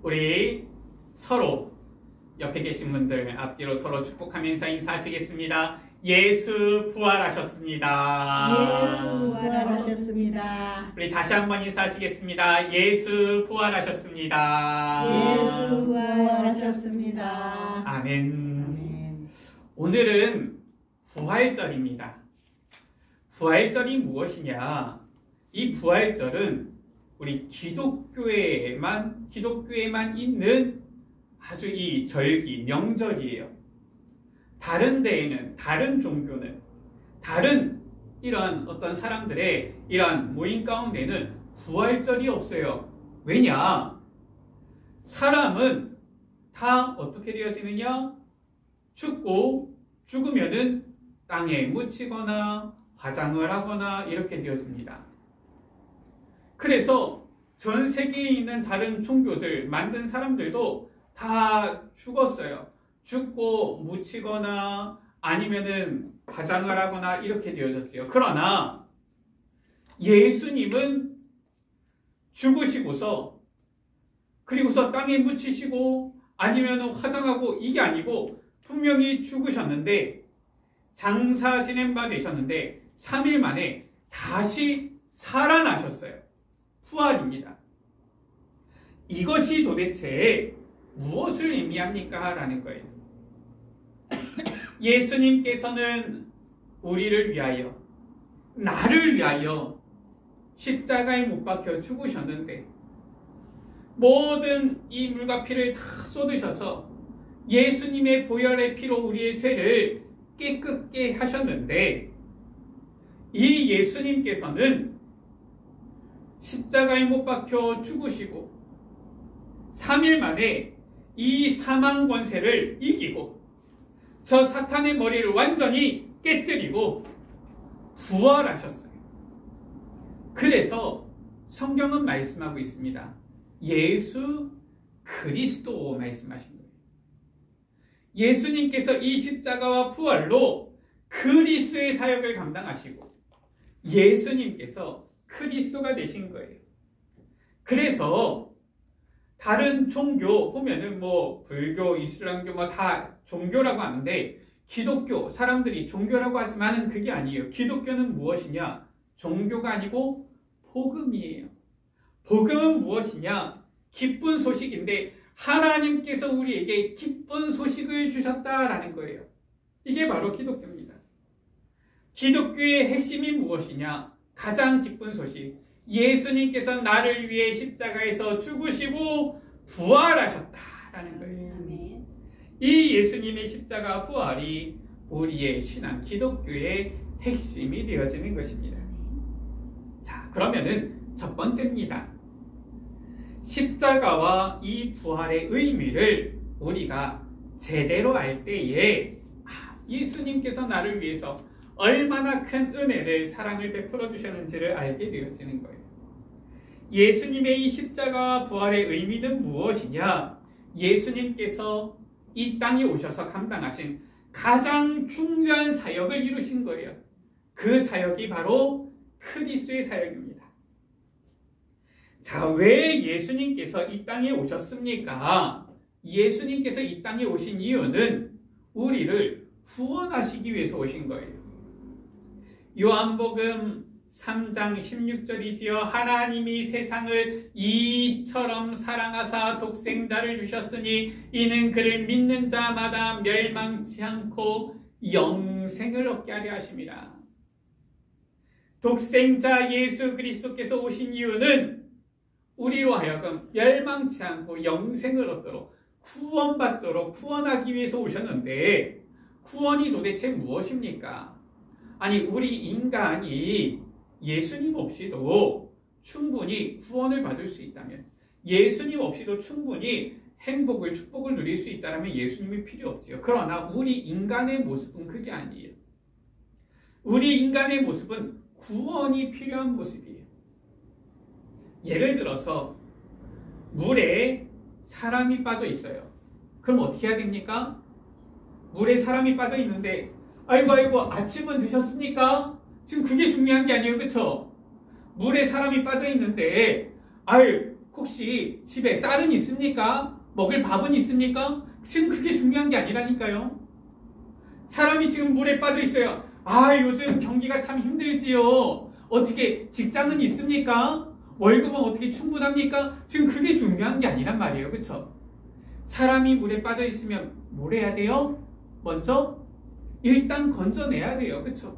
우리 서로 옆에 계신 분들 앞뒤로 서로 축복하면서 인사하시겠습니다. 예수 부활하셨습니다. 예수 부활하셨습니다. 우리 다시 한번 인사하시겠습니다. 예수 부활하셨습니다. 예수 부활하셨습니다. 아멘. 아멘. 오늘은 부활절입니다. 부활절이 무엇이냐? 이 부활절은 우리 기독교에만 있는 아주 이 절기, 명절이에요. 다른 데에는, 다른 종교는, 다른 이런 어떤 사람들의 이런 모임 가운데는 부활절이 없어요. 왜냐? 사람은 다 어떻게 되어지느냐? 죽고 죽으면은 땅에 묻히거나 화장을 하거나 이렇게 되어집니다. 그래서 전 세계에 있는 다른 종교들 만든 사람들도 다 죽었어요. 죽고 묻히거나 아니면은 화장을 하거나 이렇게 되어졌지요. 그러나 예수님은 죽으시고서 그리고서 땅에 묻히시고 아니면 화장하고 이게 아니고 분명히 죽으셨는데 장사 지낸 바 되셨는데 3일 만에 다시 살아나셨어요. 부활입니다. 이것이 도대체 무엇을 의미합니까? 라는 거예요. 예수님께서는 우리를 위하여, 나를 위하여 십자가에 못 박혀 죽으셨는데 모든 이 물과 피를 다 쏟으셔서 예수님의 보혈의 피로 우리의 죄를 깨끗게 하셨는데 이 예수님께서는 십자가에 못 박혀 죽으시고 3일 만에 이 사망 권세를 이기고 저 사탄의 머리를 완전히 깨뜨리고 부활하셨어요. 그래서 성경은 말씀하고 있습니다. 예수 그리스도 말씀하신 거예요. 예수님께서 이 십자가와 부활로 그리스도의 사역을 감당하시고 예수님께서 그리스도가 되신 거예요. 그래서 다른 종교 보면은 뭐 불교, 이슬람교 뭐 다 종교라고 하는데 기독교 사람들이 종교라고 하지만은 그게 아니에요. 기독교는 무엇이냐? 종교가 아니고 복음이에요. 복음은 무엇이냐? 기쁜 소식인데 하나님께서 우리에게 기쁜 소식을 주셨다라는 거예요. 이게 바로 기독교입니다. 기독교의 핵심이 무엇이냐? 가장 기쁜 소식. 예수님께서 나를 위해 십자가에서 죽으시고 부활하셨다라는 거예요. 아멘. 이 예수님의 십자가 부활이 우리의 신앙 기독교의 핵심이 되어지는 것입니다. 자, 그러면은 첫 번째입니다. 십자가와 이 부활의 의미를 우리가 제대로 알 때에 예수님께서 나를 위해서 얼마나 큰 은혜를, 사랑을 베풀어 주셨는지를 알게 되어지는 거예요. 예수님의 이 십자가와 부활의 의미는 무엇이냐? 예수님께서 이 땅에 오셔서 감당하신 가장 중요한 사역을 이루신 거예요. 그 사역이 바로 그리스도의 사역입니다. 자, 왜 예수님께서 이 땅에 오셨습니까? 예수님께서 이 땅에 오신 이유는 우리를 구원하시기 위해서 오신 거예요. 요한복음 3장 16절이지요. 하나님이 세상을 이처럼 사랑하사 독생자를 주셨으니 이는 그를 믿는 자마다 멸망치 않고 영생을 얻게 하려 하심이라. 독생자 예수 그리스도께서 오신 이유는 우리로 하여금 멸망치 않고 영생을 얻도록 구원받도록 구원하기 위해서 오셨는데 구원이 도대체 무엇입니까? 아니 우리 인간이 예수님 없이도 충분히 구원을 받을 수 있다면 예수님 없이도 충분히 행복을 축복을 누릴 수 있다면 예수님이 필요 없지요. 그러나 우리 인간의 모습은 그게 아니에요. 우리 인간의 모습은 구원이 필요한 모습이에요. 예를 들어서 물에 사람이 빠져 있어요. 그럼 어떻게 해야 됩니까? 물에 사람이 빠져 있는데 아이고 아침은 드셨습니까? 지금 그게 중요한 게 아니에요. 그쵸? 물에 사람이 빠져 있는데 혹시 집에 쌀은 있습니까? 먹을 밥은 있습니까? 지금 그게 중요한 게 아니라니까요. 사람이 지금 물에 빠져 있어요. 아, 요즘 경기가 참 힘들지요. 어떻게 직장은 있습니까? 월급은 어떻게 충분합니까? 지금 그게 중요한 게 아니란 말이에요. 그렇죠? 사람이 물에 빠져 있으면 뭘 해야 돼요? 먼저 일단 건져내야 돼요. 그렇죠?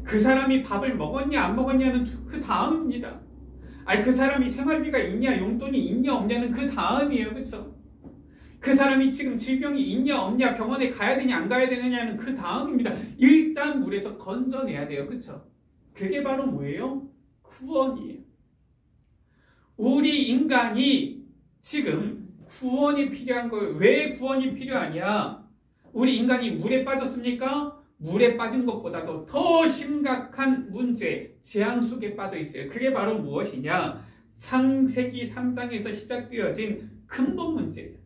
그 사람이 밥을 먹었냐 안 먹었냐는 그 다음입니다. 아니, 그 사람이 생활비가 있냐 용돈이 있냐 없냐는 그 다음이에요. 그렇죠? 그 사람이 지금 질병이 있냐 없냐 병원에 가야 되냐 안 가야 되느냐는 그 다음입니다. 일단 물에서 건져내야 돼요. 그렇죠? 그게 바로 뭐예요? 구원이에요. 우리 인간이 지금 구원이 필요한 거예요. 왜 구원이 필요하냐? 우리 인간이 물에 빠졌습니까? 물에 빠진 것보다도 더 심각한 문제, 재앙 속에 빠져 있어요. 그게 바로 무엇이냐? 창세기 3장에서 시작되어진 근본 문제예요.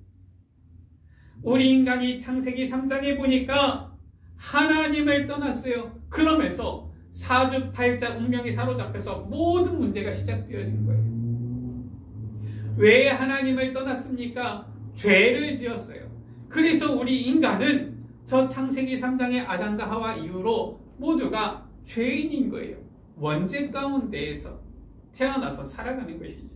우리 인간이 창세기 3장에 보니까 하나님을 떠났어요. 그러면서 사주팔자 운명이 사로잡혀서 모든 문제가 시작되어진 거예요. 왜 하나님을 떠났습니까? 죄를 지었어요. 그래서 우리 인간은 저 창세기 3장의 아담과 하와 이후로 모두가 죄인인 거예요. 원죄 가운데에서 태어나서 살아가는 것이죠.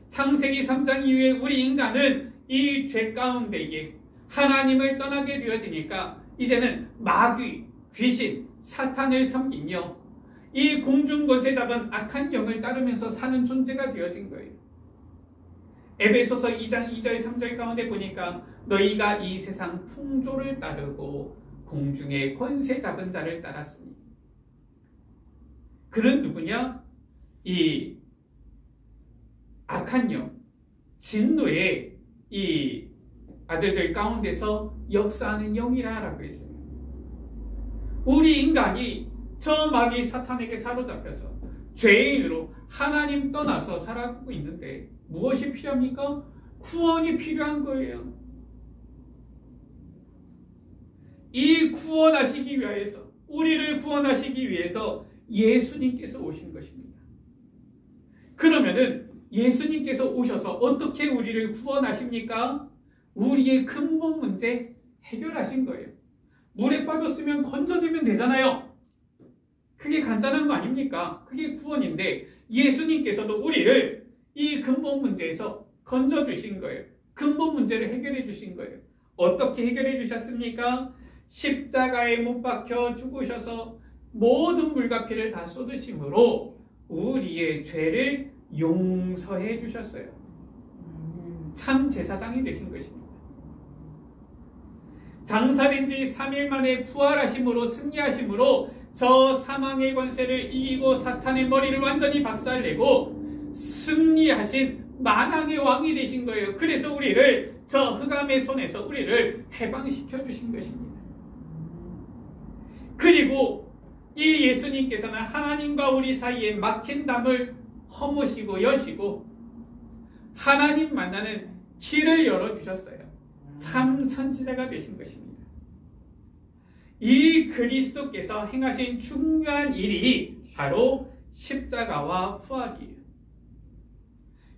창세기 3장 이후에 우리 인간은 이 죄 가운데에 하나님을 떠나게 되어지니까 이제는 마귀, 귀신, 사탄을 섬기며 이 공중 권세 잡은 악한 영을 따르면서 사는 존재가 되어진 거예요. 에베소서 2장 2절 3절 가운데 보니까 너희가 이 세상 풍조를 따르고 공중의 권세 잡은 자를 따랐으니. 그는 누구냐? 이 악한 영, 진노의 이 아들들 가운데서 역사하는 영이라 라고 했습니다. 우리 인간이 저 마귀 사탄에게 사로잡혀서 죄인으로 하나님 떠나서 살아가고 있는데 무엇이 필요합니까? 구원이 필요한 거예요. 이 구원하시기 위해서, 우리를 구원하시기 위해서 예수님께서 오신 것입니다. 그러면은 예수님께서 오셔서 어떻게 우리를 구원하십니까? 우리의 근본 문제 해결하신 거예요. 물에 빠졌으면 건져내면 되잖아요. 그게 간단한 거 아닙니까? 그게 구원인데 예수님께서도 우리를 이 근본 문제에서 건져주신 거예요. 근본 문제를 해결해 주신 거예요. 어떻게 해결해 주셨습니까? 십자가에 못 박혀 죽으셔서 모든 물과 피를 다 쏟으심으로 우리의 죄를 용서해 주셨어요. 참 제사장이 되신 것입니다. 장사된 지 3일 만에 부활하심으로 승리하심으로 저 사망의 권세를 이기고 사탄의 머리를 완전히 박살내고 승리하신 만왕의 왕이 되신 거예요. 그래서 우리를 저 흑암의 손에서 우리를 해방시켜 주신 것입니다. 그리고 이 예수님께서는 하나님과 우리 사이에 막힌 담을 허무시고 여시고 하나님 만나는 길을 열어주셨어요. 참 선지자가 되신 것입니다. 이 그리스도께서 행하신 중요한 일이 바로 십자가와 부활이에요.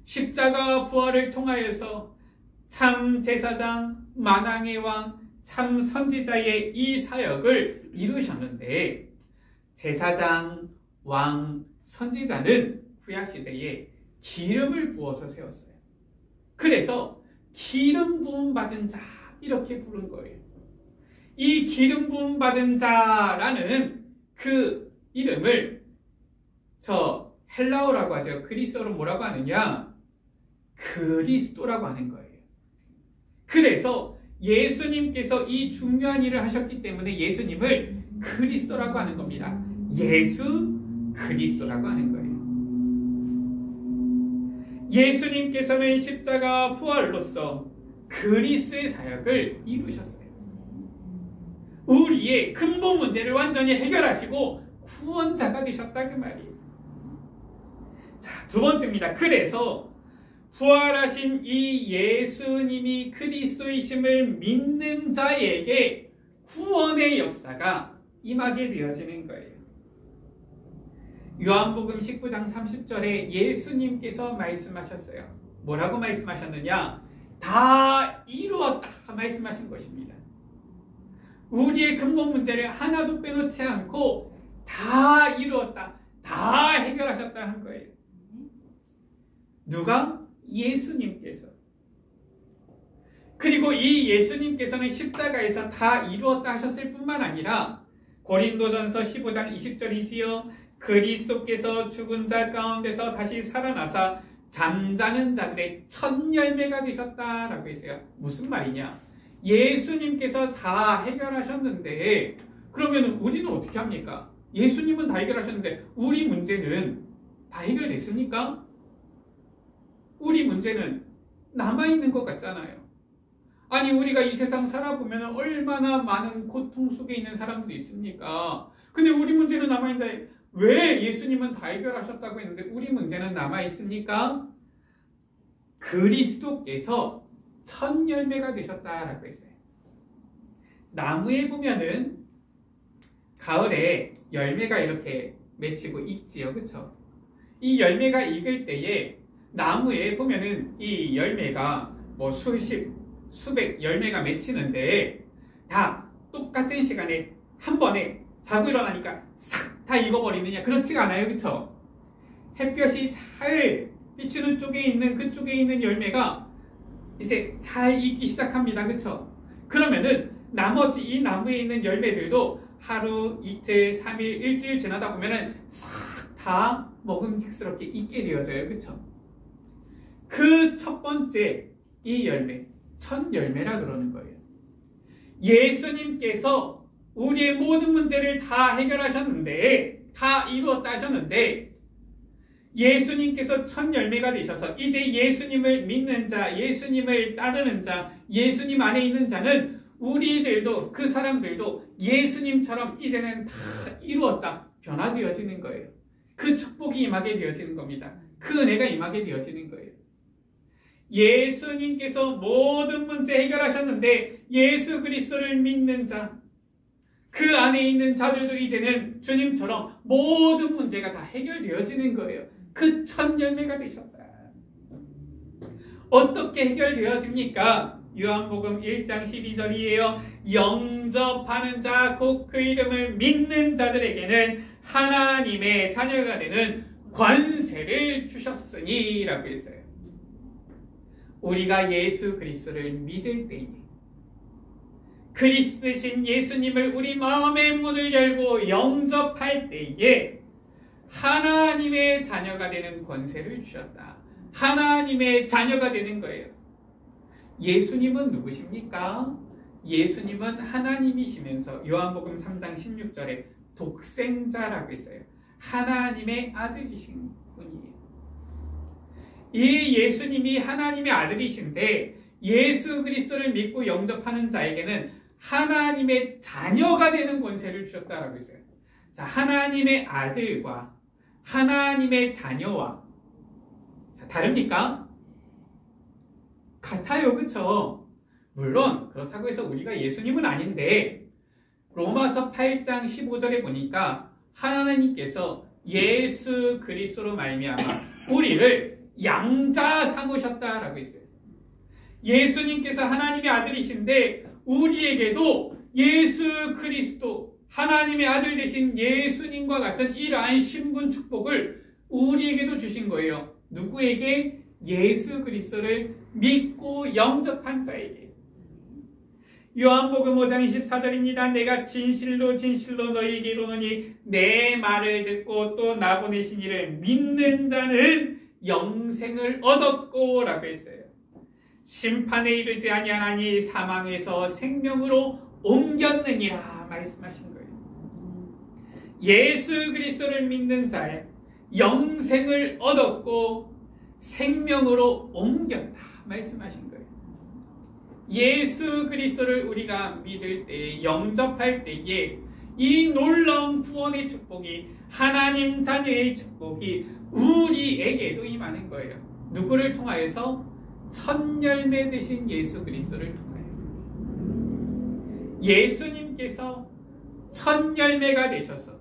십자가와 부활을 통하여서 참 제사장, 만왕의 왕, 참 선지자의 이 사역을 이루셨는데 제사장, 왕, 선지자는 구약시대에 기름을 부어서 세웠어요. 그래서 기름 부음 받은 자 이렇게 부른 거예요. 이 기름 부음 받은 자라는 그 이름을 저 헬라어라고 하죠. 그리스어로 뭐라고 하느냐? 그리스도라고 하는 거예요. 그래서 예수님께서 이 중요한 일을 하셨기 때문에 예수님을 그리스도라고 하는 겁니다. 예수 그리스도라고 하는 거예요. 예수님께서는 십자가 부활로서 그리스도의 사역을 이루셨어요. 우리의 근본 문제를 완전히 해결하시고 구원자가 되셨다 그 말이에요. 자, 두 번째입니다. 그래서 부활하신 이 예수님이 그리스도이심을 믿는 자에게 구원의 역사가 임하게 되어지는 거예요. 요한복음 19장 30절에 예수님께서 말씀하셨어요. 뭐라고 말씀하셨느냐? 다 이루었다 말씀하신 것입니다. 우리의 근본 문제를 하나도 빼놓지 않고 다 이루었다, 다 해결하셨다 한 거예요. 누가? 예수님께서. 그리고 이 예수님께서는 십자가에서 다 이루었다 하셨을 뿐만 아니라 고린도전서 15장 20절이지요. 그리스도께서 죽은 자 가운데서 다시 살아나사 잠자는 자들의 첫 열매가 되셨다라고 했어요. 무슨 말이냐? 예수님께서 다 해결하셨는데 그러면 우리는 어떻게 합니까? 예수님은 다 해결하셨는데 우리 문제는 다 해결됐습니까? 우리 문제는 남아있는 것 같잖아요. 아니 우리가 이 세상 살아보면 얼마나 많은 고통 속에 있는 사람들이 있습니까? 근데 우리 문제는 남아있는데 왜 예수님은 다 해결하셨다고 했는데 우리 문제는 남아있습니까? 그리스도께서 첫 열매가 되셨다라고 했어요. 나무에 보면은 가을에 열매가 이렇게 맺히고 익지요. 그쵸? 이 열매가 익을 때에 나무에 보면은 이 열매가 뭐 수십, 수백 열매가 맺히는데 다 똑같은 시간에 한 번에 자고 일어나니까 싹 다 익어버리느냐? 그렇지가 않아요. 그쵸? 햇볕이 잘 비추는 쪽에 있는 그쪽에 있는 열매가 이제 잘 익기 시작합니다. 그쵸? 그러면은 나머지 이 나무에 있는 열매들도 하루, 이틀, 3일, 일주일 지나다 보면은 싹 다 먹음직스럽게 익게 되어져요. 그쵸? 그 첫 번째 이 열매, 첫 열매라 그러는 거예요. 예수님께서 우리의 모든 문제를 다 해결하셨는데, 다 이루었다 하셨는데, 예수님께서 첫 열매가 되셔서 이제 예수님을 믿는 자, 예수님을 따르는 자, 예수님 안에 있는 자는 우리들도 그 사람들도 예수님처럼 이제는 다 이루었다, 변화되어지는 거예요. 그 축복이 임하게 되어지는 겁니다. 그 은혜가 임하게 되어지는 거예요. 예수님께서 모든 문제 해결하셨는데 예수 그리스도를 믿는 자, 그 안에 있는 자들도 이제는 주님처럼 모든 문제가 다 해결되어지는 거예요. 그 첫 열매가 되셨다. 어떻게 해결되어집니까? 요한복음 1장 12절이에요. 영접하는 자, 곧 그 이름을 믿는 자들에게는 하나님의 자녀가 되는 권세를 주셨으니 라고 했어요. 우리가 예수 그리스도를 믿을 때에 그리스도 대신 예수님을 우리 마음의 문을 열고 영접할 때에 하나님의 자녀가 되는 권세를 주셨다. 하나님의 자녀가 되는 거예요. 예수님은 누구십니까? 예수님은 하나님이시면서 요한복음 3장 16절에 독생자라고 했어요. 하나님의 아들이신 분이에요. 이 예수님이 하나님의 아들이신데 예수 그리스도를 믿고 영접하는 자에게는 하나님의 자녀가 되는 권세를 주셨다라고 했어요. 자, 하나님의 아들과 하나님의 자녀와 자, 다릅니까? 같아요. 그쵸? 물론 그렇다고 해서 우리가 예수님은 아닌데 로마서 8장 15절에 보니까 하나님께서 예수 그리스도로 말미암아 우리를 양자 삼으셨다라고 했어요. 예수님께서 하나님의 아들이신데 우리에게도 예수 그리스도 하나님의 아들 되신 예수님과 같은 이러한 신분 축복을 우리에게도 주신 거예요. 누구에게? 예수 그리스도를 믿고 영접한 자에게. 요한복음 5장 24절입니다. 내가 진실로 진실로 너희에게 이르노니 내 말을 듣고 또 나 보내신 이를 믿는 자는 영생을 얻었고 라고 했어요. 심판에 이르지 아니하나니 사망에서 생명으로 옮겼느니라 말씀하신 거예요. 예수 그리스도를 믿는 자의 영생을 얻었고 생명으로 옮겼다 말씀하신 거예요. 예수 그리스도를 우리가 믿을 때, 영접할 때에 이 놀라운 구원의 축복이, 하나님 자녀의 축복이 우리에게도 임하는 거예요. 누구를 통하여서? 첫 열매 되신 예수 그리스도를 통하여. 예수님께서 첫 열매가 되셔서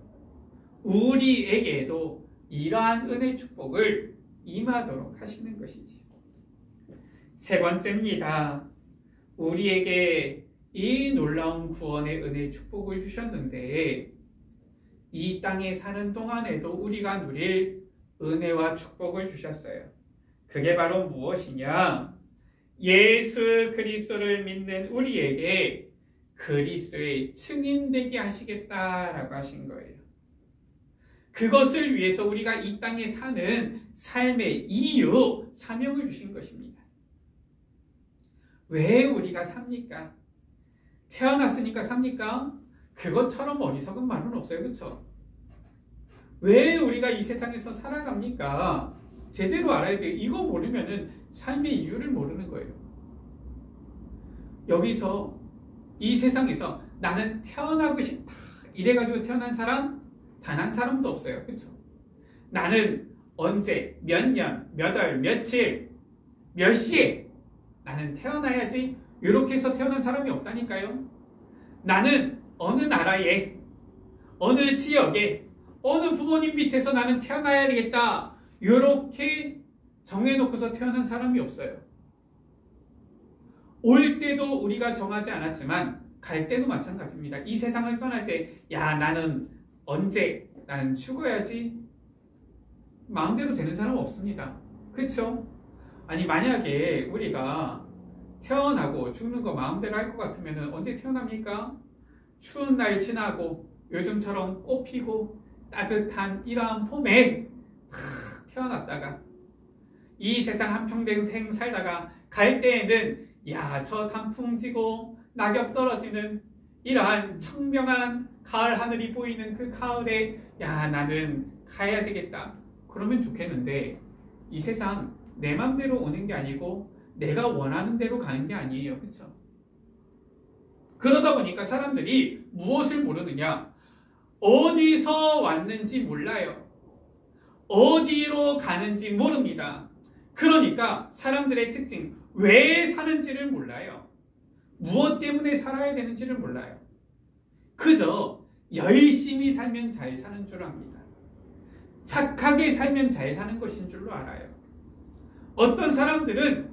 우리에게도 이러한 은혜 축복을 임하도록 하시는 것이지. 세 번째입니다. 우리에게 이 놀라운 구원의 은혜 축복을 주셨는데 이 땅에 사는 동안에도 우리가 누릴 은혜와 축복을 주셨어요. 그게 바로 무엇이냐? 예수 그리스도를 믿는 우리에게 그리스도의 증인되게 하시겠다라고 하신 거예요. 그것을 위해서 우리가 이 땅에 사는 삶의 이유, 사명을 주신 것입니다. 왜 우리가 삽니까? 태어났으니까 삽니까? 그것처럼 어리석은 말은 없어요. 그렇죠? 왜 우리가 이 세상에서 살아갑니까? 제대로 알아야 돼요. 이거 모르면은 삶의 이유를 모르는 거예요. 여기서 이 세상에서 나는 태어나고 싶다 이래가지고 태어난 사람 단 한 사람도 없어요. 그렇죠? 나는 언제, 몇 년, 몇 월, 며칠, 몇 시에 나는 태어나야지 이렇게 해서 태어난 사람이 없다니까요. 나는 어느 나라에, 어느 지역에, 어느 부모님 밑에서 나는 태어나야 되겠다 이렇게 정해놓고서 태어난 사람이 없어요. 올 때도 우리가 정하지 않았지만 갈 때도 마찬가지입니다. 이 세상을 떠날 때 야 나는 언제 나는 죽어야지 마음대로 되는 사람은 없습니다. 그렇죠? 아니 만약에 우리가 태어나고 죽는 거 마음대로 할 것 같으면 언제 태어납니까? 추운 날 지나고 요즘처럼 꽃 피고 따뜻한 이러한 봄에 태어났다가 이 세상 한평생 생 살다가 갈 때에는 야 저 단풍 지고 낙엽 떨어지는 이러한 청명한 가을 하늘이 보이는 그 가을에 야 나는 가야 되겠다 그러면 좋겠는데 이 세상 내 맘대로 오는 게 아니고 내가 원하는 대로 가는 게 아니에요. 그렇죠? 그러다 보니까 사람들이 무엇을 모르느냐? 어디서 왔는지 몰라요. 어디로 가는지 모릅니다. 그러니까 사람들의 특징, 왜 사는지를 몰라요. 무엇 때문에 살아야 되는지를 몰라요. 그저 열심히 살면 잘 사는 줄 압니다. 착하게 살면 잘 사는 것인 줄로 알아요. 어떤 사람들은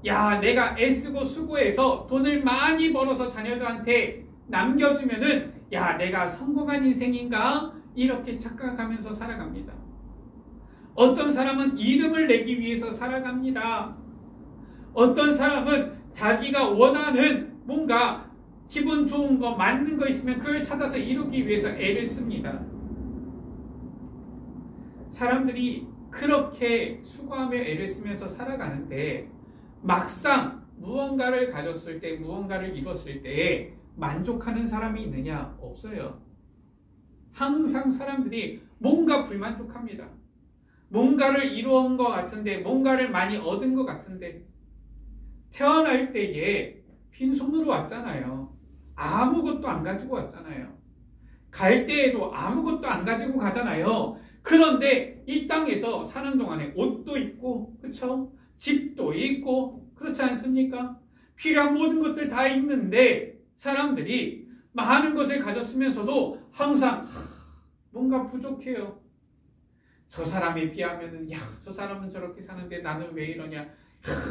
야 내가 애쓰고 수고해서 돈을 많이 벌어서 자녀들한테 남겨주면은 야 내가 성공한 인생인가 이렇게 착각하면서 살아갑니다. 어떤 사람은 이름을 내기 위해서 살아갑니다. 어떤 사람은 자기가 원하는 뭔가 기분 좋은 거 맞는 거 있으면 그걸 찾아서 이루기 위해서 애를 씁니다. 사람들이 그렇게 수고하며 애를 쓰면서 살아가는데 막상 무언가를 가졌을 때 무언가를 이뤘을 때 만족하는 사람이 있느냐? 없어요. 항상 사람들이 뭔가 불만족합니다. 뭔가를 이루은 것 같은데 뭔가를 많이 얻은 것 같은데 태어날 때에 빈손으로 왔잖아요. 아무것도 안 가지고 왔잖아요. 갈 때에도 아무것도 안 가지고 가잖아요. 그런데 이 땅에서 사는 동안에 옷도 있고 그렇죠? 집도 있고 그렇지 않습니까? 필요한 모든 것들 다 있는데 사람들이 많은 것을 가졌으면서도 항상 뭔가 부족해요. 저 사람에 비하면은 야, 저 사람은 저렇게 사는데 나는 왜 이러냐? 야,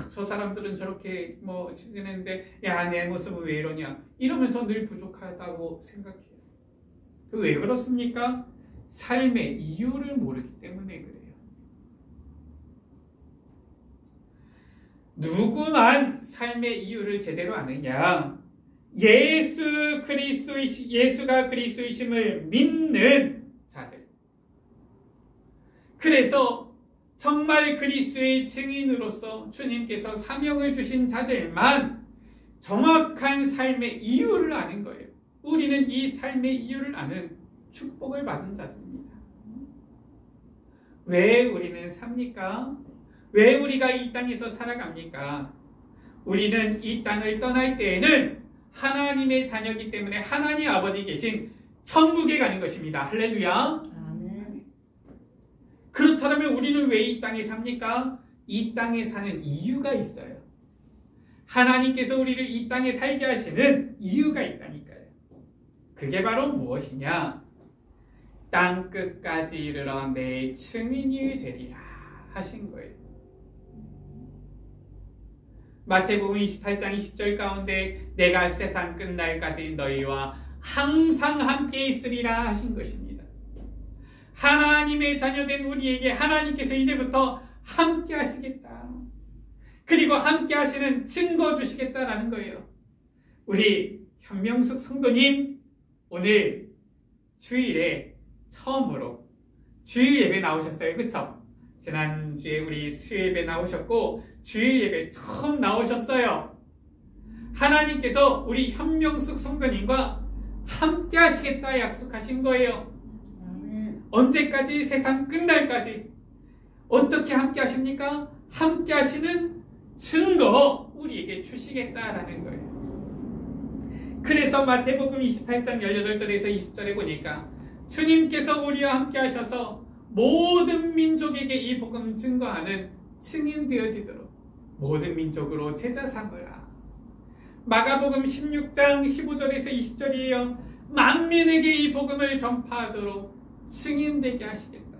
저 사람들은 저렇게 뭐 지내는데 야, 내 모습은 왜 이러냐? 이러면서 늘 부족하다고 생각해요. 왜 그렇습니까? 삶의 이유를 모르기 때문에 그래요. 누구만 삶의 이유를 제대로 아느냐? 예수가 그리스도이심을 믿는 자들. 그래서 정말 그리스도의 증인으로서 주님께서 사명을 주신 자들만 정확한 삶의 이유를 아는 거예요. 우리는 이 삶의 이유를 아는 축복을 받은 자들입니다. 왜 우리는 삽니까? 왜 우리가 이 땅에서 살아갑니까? 우리는 이 땅을 떠날 때에는 하나님의 자녀이기 때문에 하나님 아버지 계신 천국에 가는 것입니다. 할렐루야. 아멘. 그렇다면 우리는 왜 이 땅에 삽니까? 이 땅에 사는 이유가 있어요. 하나님께서 우리를 이 땅에 살게 하시는 이유가 있다니까요. 그게 바로 무엇이냐? 땅 끝까지 이르러 내 증인이 되리라 하신 거예요. 마태복음 28장 20절 가운데 내가 세상 끝날까지 너희와 항상 함께 있으리라 하신 것입니다. 하나님의 자녀된 우리에게 하나님께서 이제부터 함께 하시겠다. 그리고 함께 하시는 증거 주시겠다라는 거예요. 우리 현명숙 성도님 오늘 주일에 처음으로 주일 예배 나오셨어요. 그쵸? 지난주에 우리 수요 예배 나오셨고 주일 예배 처음 나오셨어요. 하나님께서 우리 현명숙 성도님과 함께 하시겠다 약속하신 거예요. 언제까지? 세상 끝날까지. 어떻게 함께 하십니까? 함께 하시는 증거 우리에게 주시겠다라는 거예요. 그래서 마태복음 28장 18절에서 20절에 보니까 주님께서 우리와 함께 하셔서 모든 민족에게 이 복음 증거하는 증인 되어지도록 모든 민족으로 제자 삼으라. 마가복음 16장 15절에서 20절이에요. 만민에게 이 복음을 전파하도록 증인되게 하시겠다.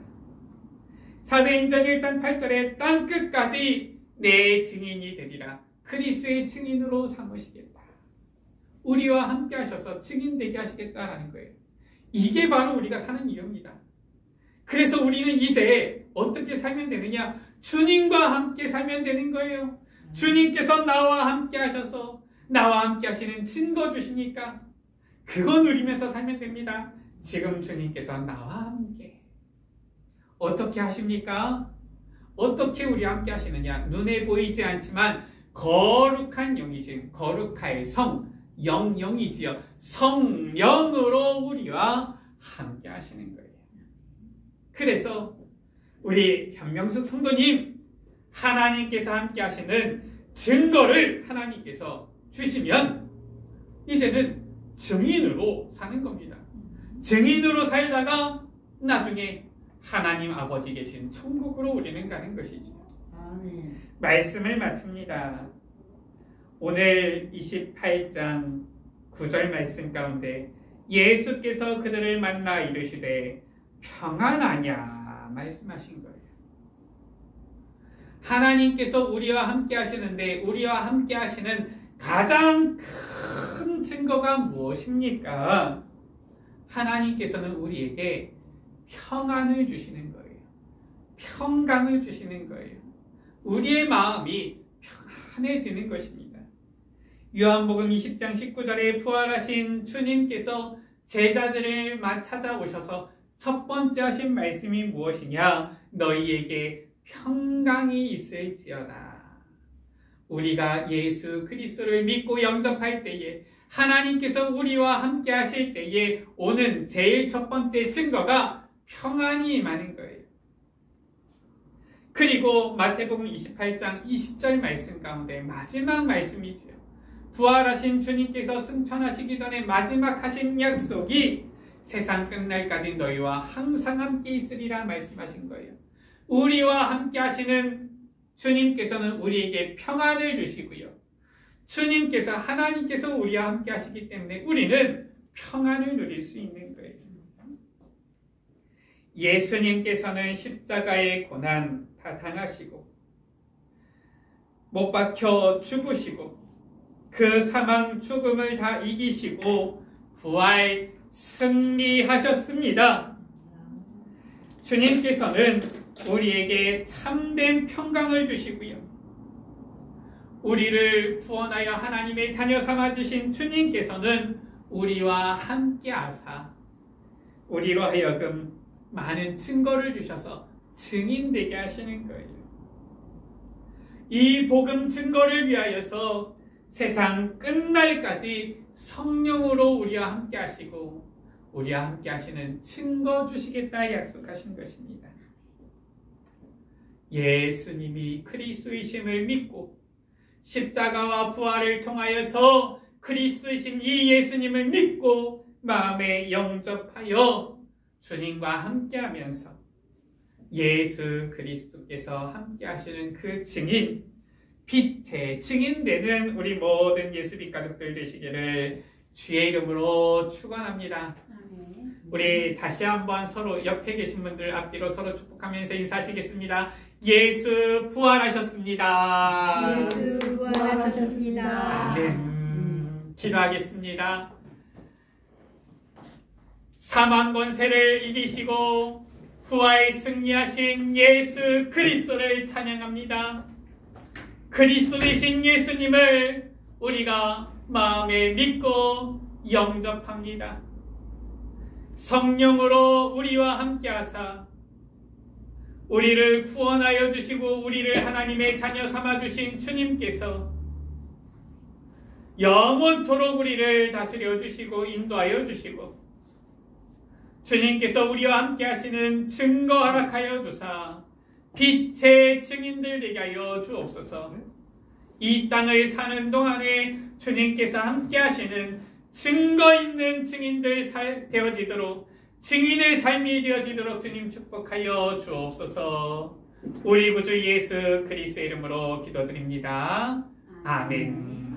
사도행전 1장 8절에 땅 끝까지 내 증인이 되리라. 그리스도의 증인으로 삼으시겠다. 우리와 함께 하셔서 증인되게 하시겠다라는 거예요. 이게 바로 우리가 사는 이유입니다. 그래서 우리는 이제 어떻게 살면 되느냐? 주님과 함께 살면 되는 거예요. 주님께서 나와 함께 하셔서 나와 함께 하시는 증거 주시니까 그거 누리면서 살면 됩니다. 지금 주님께서 나와 함께 어떻게 하십니까? 어떻게 우리와 함께 하시느냐? 눈에 보이지 않지만 거룩한 영이신 거룩할 성 영이지요. 성령으로 우리와 함께 하시는 거예요. 그래서 우리 현명숙 성도님 하나님께서 함께 하시는 증거를 하나님께서 주시면 이제는 증인으로 사는 겁니다. 증인으로 살다가 나중에 하나님 아버지 계신 천국으로 우리는 가는 것이죠. 아멘. 말씀을 마칩니다. 오늘 28장 9절 말씀 가운데 예수께서 그들을 만나 이르시되 평안하냐 말씀하신 거예요. 하나님께서 우리와 함께 하시는데 우리와 함께 하시는 가장 큰 증거가 무엇입니까? 하나님께서는 우리에게 평안을 주시는 거예요. 평강을 주시는 거예요. 우리의 마음이 평안해지는 것입니다. 요한복음 20장 19절에 부활하신 주님께서 제자들을 찾아오셔서 첫 번째 하신 말씀이 무엇이냐? 너희에게 평강이 있을지어다. 우리가 예수 그리스도를 믿고 영접할 때에 하나님께서 우리와 함께 하실 때에 오는 제일 첫 번째 증거가 평안이 임하는 거예요. 그리고 마태복음 28장 20절 말씀 가운데 마지막 말씀이지요. 부활하신 주님께서 승천하시기 전에 마지막 하신 약속이 세상 끝날까지 너희와 항상 함께 있으리라 말씀하신 거예요. 우리와 함께 하시는 주님께서는 우리에게 평안을 주시고요. 주님께서 하나님께서 우리와 함께 하시기 때문에 우리는 평안을 누릴 수 있는 거예요. 예수님께서는 십자가의 고난 다 당하시고 못 박혀 죽으시고 그 사망 죽음을 다 이기시고 부활 승리하셨습니다. 주님께서는 우리에게 참된 평강을 주시고요. 우리를 구원하여 하나님의 자녀 삼아주신 주님께서는 우리와 함께 하사 우리로 하여금 많은 증거를 주셔서 증인되게 하시는 거예요. 이 복음 증거를 위하여서 세상 끝날까지 성령으로 우리와 함께 하시고 우리와 함께 하시는 증거 주시겠다 약속하신 것입니다. 예수님이 그리스도이심을 믿고 십자가와 부활을 통하여서 그리스도이신 이 예수님을 믿고 마음에 영접하여 주님과 함께하면서 예수 그리스도께서 함께 하시는 그 증인, 빛의 증인되는 우리 모든 예수빛 가족들 되시기를 주의 이름으로 축원합니다. 우리 다시 한번 서로 옆에 계신 분들 앞뒤로 서로 축복하면서 인사하시겠습니다. 예수 부활하셨습니다. 예수 부활하셨습니다. 아멘. 기도하겠습니다. 사망 권세를 이기시고 부활 승리하신 예수 그리스도를 찬양합니다. 그리스도 되신 예수님을 우리가 마음에 믿고 영접합니다. 성령으로 우리와 함께 하사 우리를 구원하여 주시고 우리를 하나님의 자녀 삼아 주신 주님께서 영원토록 우리를 다스려 주시고 인도하여 주시고 주님께서 우리와 함께 하시는 증거 허락하여 주사 빛의 증인들 되게 하여 주옵소서. 이 땅을 사는 동안에 주님께서 함께 하시는 증거 있는 증인들 되어지도록 증인의 삶이 되어지도록 주님 축복하여 주옵소서. 우리 구주 예수 그리스도의 이름으로 기도드립니다. 아멘.